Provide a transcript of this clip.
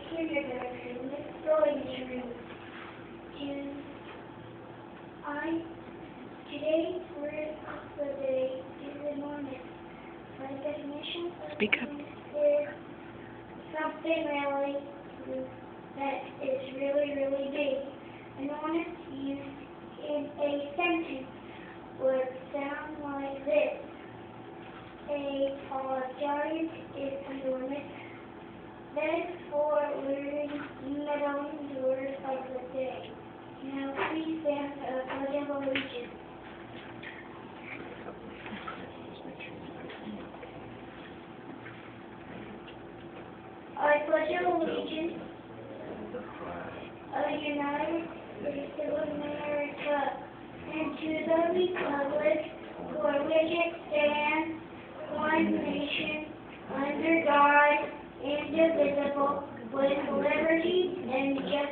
kindergarten. Let's go into to I today's word of the day is enormous. My definition of Speak up. enormous is something that is really big. Enormous used in a sentence would sound like this. A giant is enormous. That is for learning the word of the day. Now please stand for the Pledge of Allegiance. I pledge allegiance of the United States of America and to the republic for which it stands, one nation, under God, indivisible, with liberty and justice